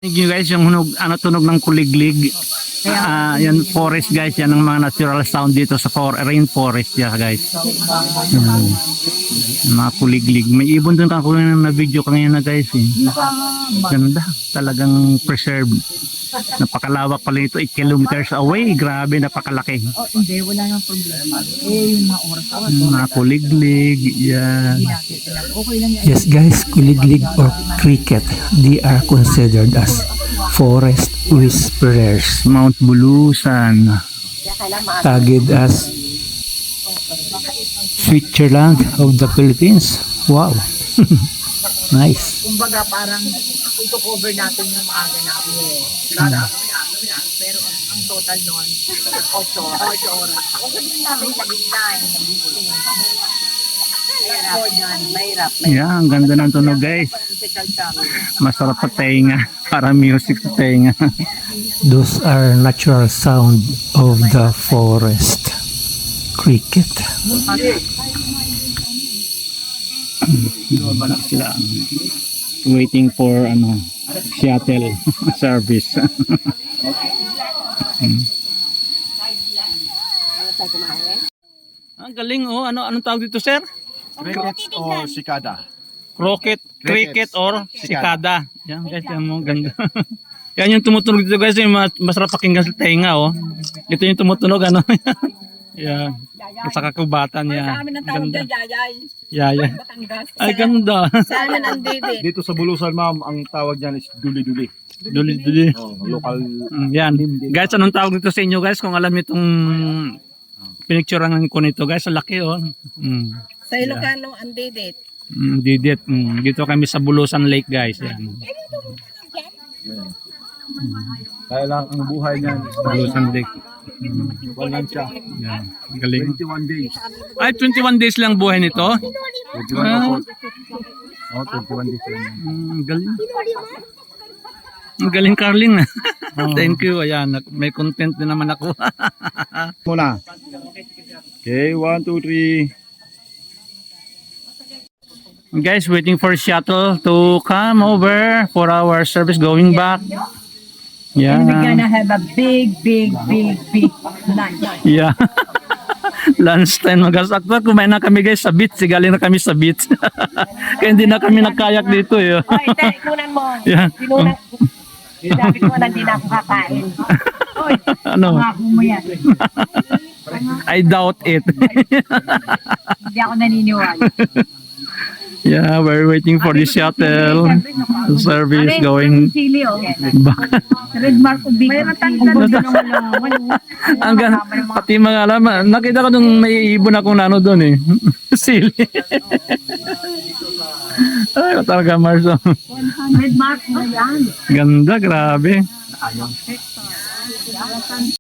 Yung guys, yung tunog ng kuliglig. Yan forest guys, yan ang mga natural sound dito sa rainforest ya guys. Mga kuliglig. May ibon dun ako na video kanina guys eh. Ganda, talagang preserve. Napakalawak pala ito, 8 kilometers away. Grabe, napakalaki. Oh, hindi, wala nang problema. Yung mga oras. Mga kuliglig, yan. Okay lang yan. Yes guys, kuliglig or cricket, they are considered as forest whisperers, Mount Bulusan. tagged as Switzerland of the Philippines. Wow. Nice. Kumbaga parang ito cover natin yung mga ganap. Pero ang total nun, 8 oras. Kung sabihin natin naging 9, naging 10. Mahirap. Yan, ang ganda ng tunog guys. Masarap sa tenga. Para music sa tenga. Those are natural sound of the forest. Cricket. Sila waiting for shuttle service. Ang galing oh. Anong tawag dito sir? Cricket o sikada? Cricket or sikada. Yan guys, yan mo ganda. Yan yung tumutunog dito guys, yung masarap pakinggan sa tenga oh. Ito yung tumutunog Yan. Sa kakubatan niya. Sa amin ang tawag dyan, Yayay. Yaya. Batangas. Ay ganda. Sa amin ang Dede. Dito sa Bulusan ma'am, ang tawag niyan is duli-duli. Duli. Oh, local. Yan. Guys, anong tawag dito sa inyo guys? Kung alam itong pinicturean ko nito guys, ang laki oh. Sa Ilocano ang Dede. Didit. Dito kami sa Bulusan Lake guys. Yan. Kaya lang ang buhay niyan is Bulusan Lake. walang siya. Yan. Galing. 21 days. Ay, 21 days lang buhay nito? 21 days. Oh, 21 days lang. Galing. Ang galing Carling. Thank you. Ayan, may content din naman ako. Muna. Okay, 1, 2, 3. Guys, waiting for shuttle to come over for our service going back. Yeah. And we're gonna have a big lunch. Yeah. Lunchtime magasakto. Kumain na kami guys sa beach. Galing na kami sa beach. Kaya hindi na kami nagkayak dito. Oy, kunan mo. Yeah. Sabi ko na hindi na ako kakain. Oy, Ano? pangako mo yan. I doubt it. Hindi ako naniniwala. Yeah, we're waiting for the shuttle service going Sili, oh. back. Red mark of big. Hanggang pati mga alaman, nakita ko nung may ibon akong doon eh. Sili. Ay, talaga Marso. Red mark na yan. Ganda, grabe.